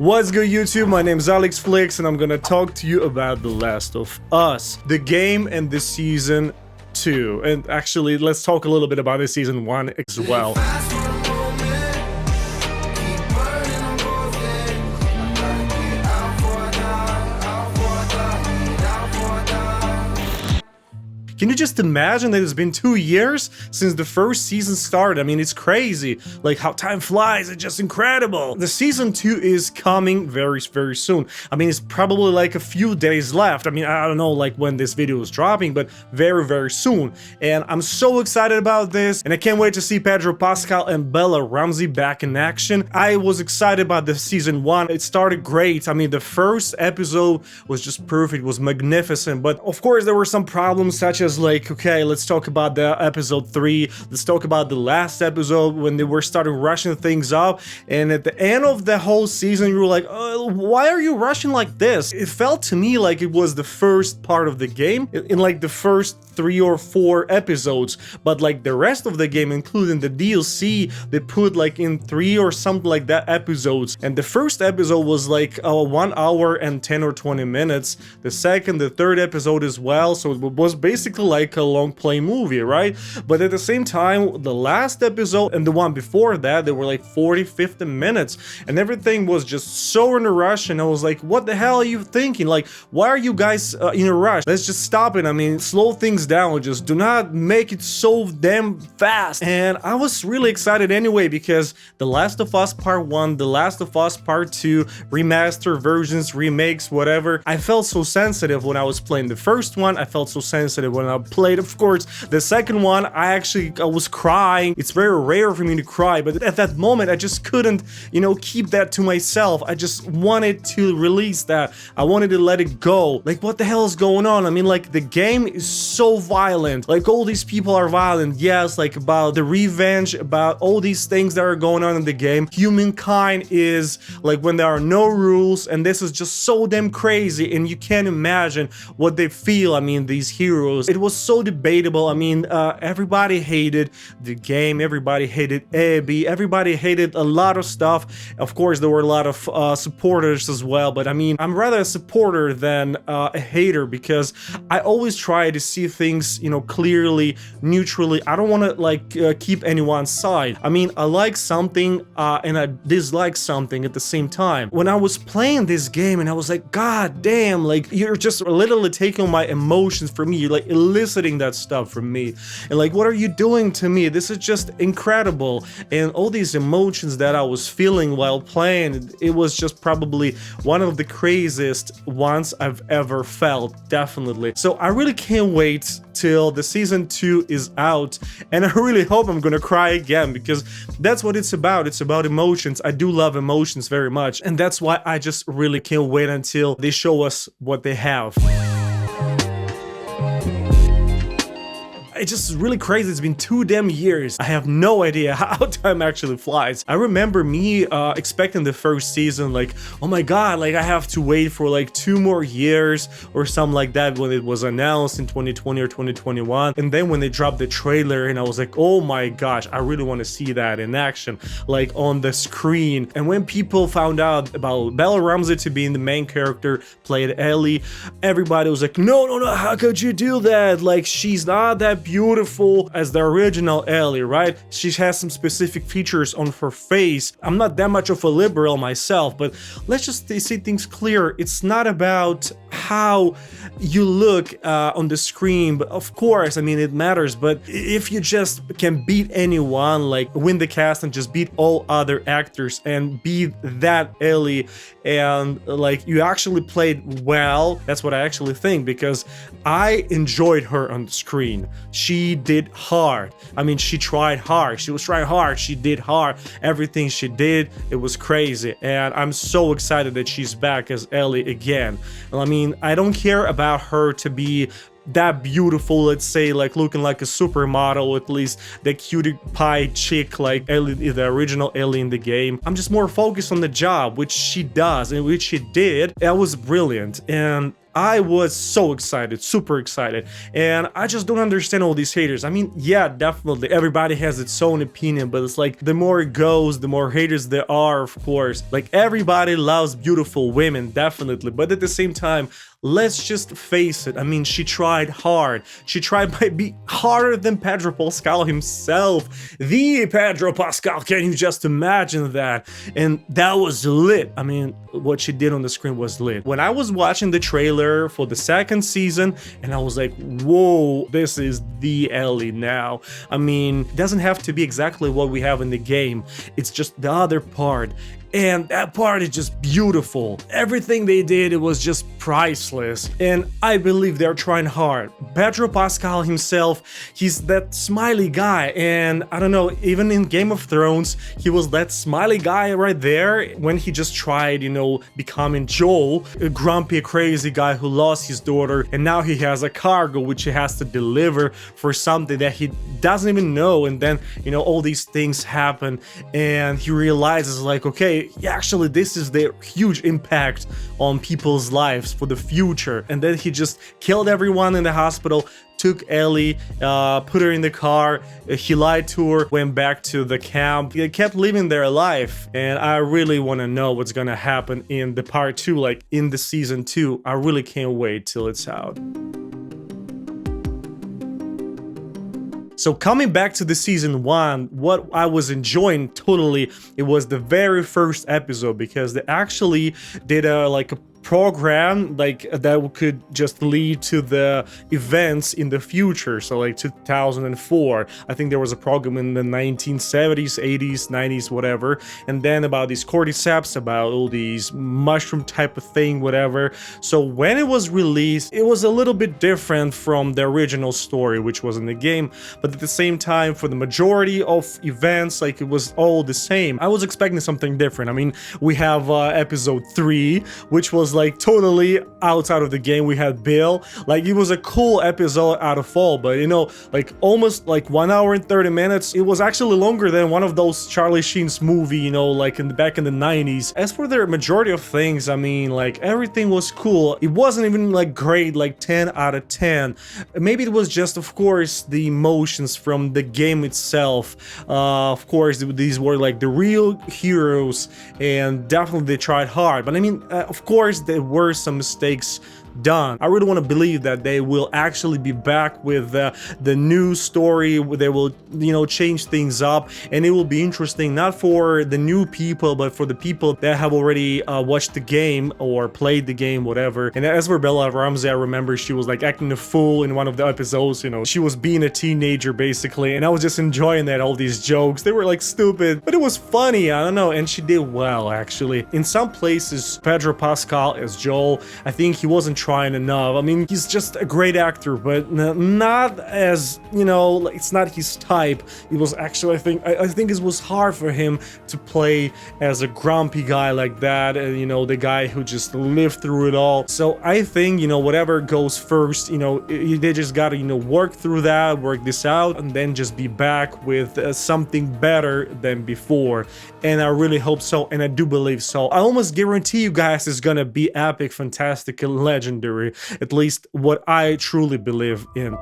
What's good, YouTube? My name is Alex Flix, and I'm gonna talk to you about The Last of Us, the game and the season 2. And actually, let's talk a little bit about the season 1 as well. Can you just imagine that it's been 2 years since the first season started? I mean, it's crazy. Like, how time flies, it's just incredible. The season 2 is coming very, very soon. I mean, it's probably like a few days left. I mean, I don't know like when this video is dropping, but very, very soon. And I'm so excited about this, and I can't wait to see Pedro Pascal and Bella Ramsey back in action. I was excited about the season 1. It started great. I mean, the first episode was just perfect, was magnificent. But of course, there were some problems such as like, okay, let's talk about the episode 3, let's talk about the last episode when they were starting rushing things up, and at the end of the whole season you were like, why are you rushing like this? It felt to me like it was the first part of the game in like the first 3 or 4 episodes, but like the rest of the game, including the DLC, they put like in 3 or something like that episodes. And the first episode was like 1 hour and 10 or 20 minutes, the second, the third episode as well, so it was basically like a long play movie, right? But at the same time, the last episode and the one before that, they were like 40-50 minutes, and everything was just so in a rush, and I was like, what the hell are you thinking? Like, why are you guys in a rush? Let's just stop it. I mean, slow things down, just do not make it so damn fast. And I was really excited anyway, because The Last of Us Part 1, The Last of Us Part 2, remaster versions, remakes, whatever, I felt so sensitive when I was playing the first one. I felt so sensitive when I played, of course, the second one. I was crying. It's very rare for me to cry, but at that moment I just couldn't, you know, keep that to myself. I just wanted to release that. I wanted to let it go. Like, what the hell is going on? I mean, like, the game is so violent. Like, all these people are violent. Yes, like about the revenge, about all these things that are going on in the game. Humankind is like when there are no rules, and this is just so damn crazy, and you can't imagine what they feel. I mean, these heroes. It was so debatable. I mean, everybody hated the game, everybody hated Abby, everybody hated a lot of stuff. Of course, there were a lot of supporters as well, but I mean, I'm rather a supporter than a hater, because I always try to see things, you know, clearly, neutrally. I don't want to like keep anyone's side. I mean, I like something and I dislike something at the same time. When I was playing this game and I was like, god damn, like, you're just literally taking my emotions from me, you're like eliciting that stuff from me, and like, what are you doing to me? This is just incredible. And all these emotions that I was feeling while playing, it was just probably one of the craziest ones I've ever felt, definitely. So I really can't wait till the season 2 is out, and I really hope I'm gonna cry again, because that's what it's about. It's about emotions. I do love emotions very much, and that's why I just really can't wait until they show us what they have. It's just really crazy. It's been 2 damn years. I have no idea how time actually flies. I remember me expecting the first season, like, oh my god, like I have to wait for like 2 more years or something like that when it was announced in 2020 or 2021. And then when they dropped the trailer, and I was like, oh my gosh, I really want to see that in action, like on the screen. And when people found out about Bella Ramsey to be in the main character, played Ellie, everybody was like, no, how could you do that? Like, she's not that beautiful as the original Ellie, right? She has some specific features on her face. I'm not that much of a liberal myself, but let's just see things clear. It's not about how you look on the screen, but of course, I mean, it matters. But if you just can beat anyone, like win the cast and just beat all other actors and beat that Ellie, and like you actually played well, that's what I actually think, because I enjoyed her on the screen. She did hard. I mean, she tried hard. She was trying hard. She did hard. Everything she did, it was crazy. And I'm so excited that she's back as Ellie again. I mean, I don't care about her to be that beautiful, let's say, like looking like a supermodel, at least the cutie pie chick like Ellie, the original Ellie in the game. I'm just more focused on the job, which she does and which she did. That was brilliant. And I was so excited, super excited, and I just don't understand all these haters. I mean, yeah, definitely, everybody has its own opinion, but it's like the more it goes, the more haters there are, of course. Like, everybody loves beautiful women, definitely, but at the same time, let's just face it. I mean, she tried hard. She tried by be harder than Pedro Pascal himself. The Pedro Pascal, can you just imagine that? And that was lit. I mean, what she did on the screen was lit. When I was watching the trailer for the second season, and I was like, whoa, this is the Ellie now. I mean, it doesn't have to be exactly what we have in the game. It's just the other part. And that part is just beautiful. Everything they did, it was just priceless. And I believe they're trying hard. Pedro Pascal himself, he's that smiley guy. And I don't know, even in Game of Thrones, he was that smiley guy right there when he just tried, becoming Joel, a grumpy, crazy guy who lost his daughter. And now he has a cargo which he has to deliver for something that he doesn't even know. And then, all these things happen. And he realizes, like, okay, actually, this is the huge impact on people's lives for the future. And then he just killed everyone in the hospital, took Ellie, put her in the car, he lied to her, went back to the camp. They kept living their life, and I really want to know what's gonna happen in the part 2, like in the season 2. I really can't wait till it's out. So coming back to the season 1, what I was enjoying totally, it was the very first episode, because they actually did a program that could just lead to the events in the future. So like 2004, I think there was a program in the 1970s, 80s, 90s, whatever, and then about these cordyceps, about all these mushroom type of thing, whatever. So when it was released, it was a little bit different from the original story, which was in the game, but at the same time, for the majority of events, like, it was all the same. I was expecting something different. I mean, we have episode 3, which was like totally outside of the game. We had Bill, like, it was a cool episode out of all, but like almost like 1 hour and 30 minutes. It was actually longer than one of those Charlie Sheen's movie, like back in the 90s. As for the majority of things, I mean, like, everything was cool. It wasn't even like great, like 10 out of 10. Maybe it was just, of course, the emotions from the game itself. Of course, these were like the real heroes, and definitely they tried hard. But I mean, of course, there were some mistakes done. I really want to believe that they will actually be back with the new story. They will, change things up, and it will be interesting, not for the new people, but for the people that have already watched the game or played the game, whatever. And as for Bella Ramsey, I remember she was like acting a fool in one of the episodes. She was being a teenager basically, and I was just enjoying that. All these jokes, they were like stupid, but it was funny. I don't know, and she did well actually. In some places, Pedro Pascal as Joel, I think he wasn't trying enough. I mean, he's just a great actor, but not as, it's not his type. It was actually, I think it was hard for him to play as a grumpy guy like that, and the guy who just lived through it all. So I think, whatever goes first, they just gotta, work through that, work this out, and then just be back with something better than before. And I really hope so, and I do believe so. I almost guarantee you guys it's gonna be epic, fantastic, and legendary. At least what I truly believe in.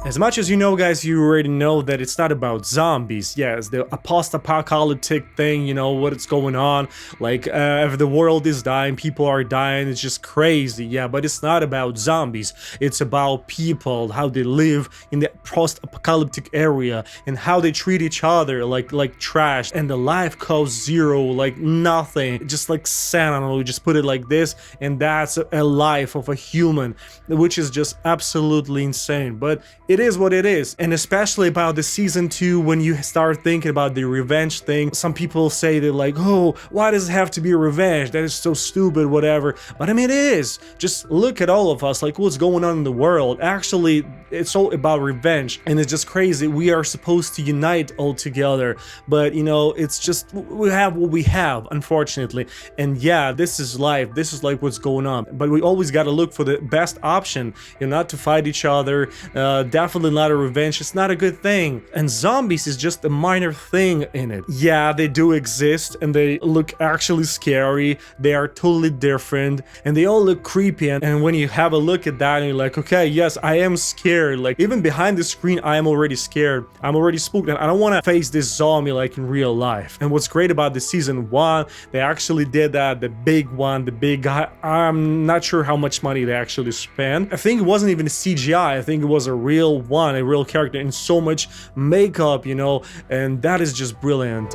As much as guys, you already know that it's not about zombies. Yes, the post-apocalyptic thing, what's going on. Like, if the world is dying, people are dying, it's just crazy. Yeah, but it's not about zombies. It's about people, how they live in the post-apocalyptic area, and how they treat each other like trash. And the life costs zero, like nothing. Just like sand, I don't know, we just put it like this, and that's a life of a human, which is just absolutely insane. But it is what it is. And especially about the season 2, when you start thinking about the revenge thing, some people say they're like, oh, why does it have to be a revenge? That is so stupid, whatever. But I mean, it is. Just look at all of us, like what's going on in the world. Actually, it's all about revenge, and it's just crazy. We are supposed to unite all together, but it's just, we have what we have, unfortunately. And yeah, this is life. This is like what's going on. But we always got to look for the best option, not to fight each other. definitely not a revenge. It's not a good thing. And zombies is just a minor thing in it. Yeah, they do exist and they look actually scary. They are totally different and they all look creepy. And when you have a look at that and you're like, okay, yes, I am scared. Like even behind the screen, I am already scared. I'm already spooked and I don't want to face this zombie like in real life. And what's great about the season 1, they actually did that, the big one, the big guy. I'm not sure how much money they actually spent. I think it wasn't even a CGI. I think it was a real one, a real character, and so much makeup, you know, and that is just brilliant.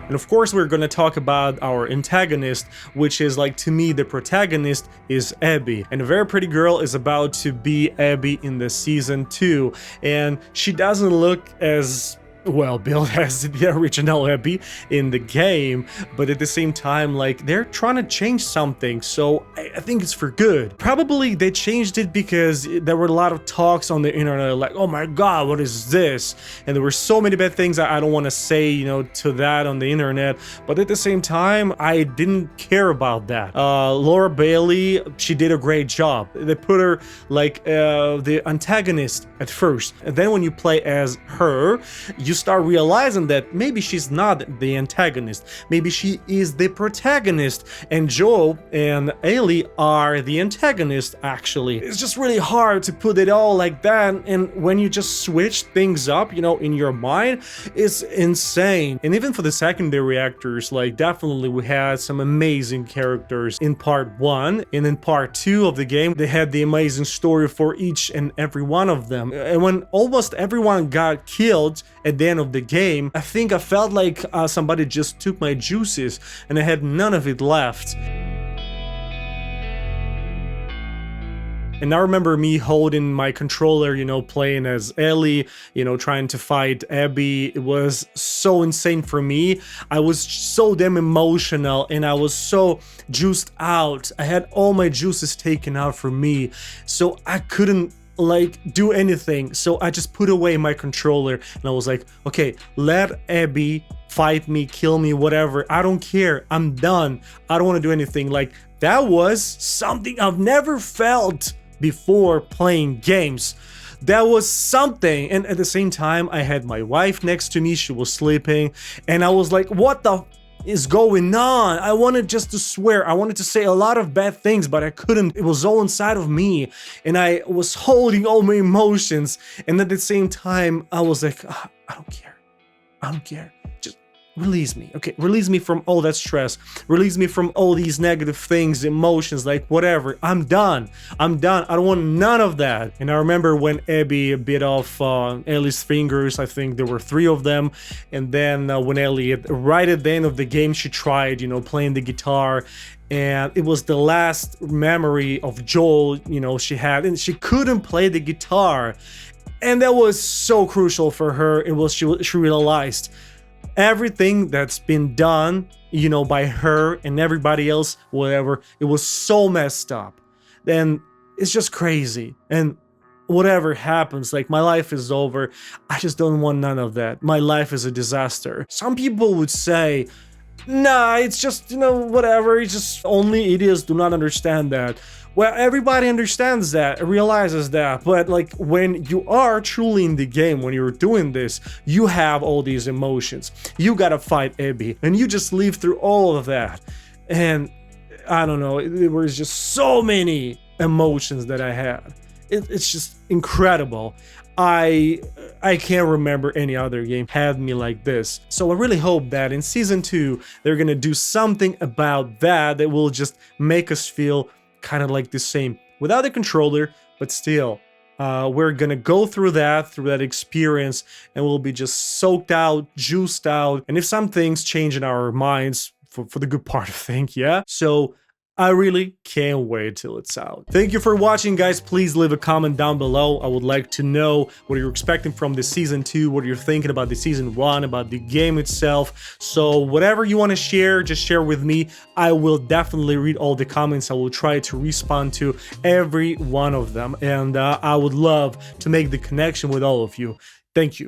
And of course, we're gonna talk about our antagonist, which is like, to me, the protagonist is Abby. And a very pretty girl is about to be Abby in the season 2. And she doesn't look as well built as the original Abby in the game, but at the same time, like, they're trying to change something, so I think it's for good. Probably they changed it because there were a lot of talks on the internet like, oh my god, what is this? And there were so many bad things I don't want to say, you know, to that on the internet, but at the same time, I didn't care about that. Laura Bailey, she did a great job. They put her like the antagonist at first, and then when you play as her, you start realizing that maybe she's not the antagonist, maybe she is the protagonist, and Joel and Ellie are the antagonist. Actually, it's just really hard to put it all like that, and when you just switch things up, you know, in your mind, it's insane. And even for the secondary actors, like, definitely we had some amazing characters in part 1, and in part 2 of the game they had the amazing story for each and every one of them. And when almost everyone got killed at the end of the game, I think I felt like somebody just took my juices and I had none of it left. And I remember me holding my controller, you know, playing as Ellie, you know, trying to fight Abby. It was so insane for me. I was so damn emotional and I was so juiced out. I had all my juices taken out from me, so I couldn't like do anything. So I just put away my controller and I was like, okay, let Abby fight me, kill me, whatever. I don't care. I'm done. I don't want to do anything. Like, that was something I've never felt before playing games. That was something. And at the same time, I had my wife next to me. She was sleeping and I was like, what the is going on? I wanted just to swear. I wanted to say a lot of bad things, but I couldn't. It was all inside of me and I was holding all my emotions, and at the same time I was like, I don't care. I don't care. Just release me. Okay, release me from all that stress. Release me from all these negative things, emotions, like whatever. I'm done. I'm done. I don't want none of that. And I remember when Abby bit off Ellie's fingers, I think there were 3 of them. And then when Ellie, right at the end of the game, she tried, you know, playing the guitar. And it was the last memory of Joel, you know, she had, and she couldn't play the guitar. And that was so crucial for her. It was, she realized everything that's been done, you know, by her and everybody else, whatever, it was so messed up. Then it's just crazy. And whatever happens, like, my life is over. I just don't want none of that. My life is a disaster. Some people would say, nah, it's just, you know, whatever. It's just only idiots do not understand that. Well, everybody understands that, realizes that, but like, when you are truly in the game, when you're doing this, you have all these emotions. You gotta fight Abby, and you just live through all of that. And I don't know, there was just so many emotions that I had. It's just incredible. I can't remember any other game had me like this. So I really hope that in season 2, they're gonna do something about that that will just make us feel kind of like the same without the controller, but still we're gonna go through that experience, and we'll be just soaked out, juiced out, and if some things change in our minds for the good part, I think, yeah. So I really can't wait till it's out. Thank you for watching, guys. Please leave a comment down below. I would like to know what you're expecting from the season 2, what you're thinking about the season 1, about the game itself. So whatever you want to share, just share with me. I will definitely read all the comments. I will try to respond to every one of them. And I would love to make the connection with all of you. Thank you.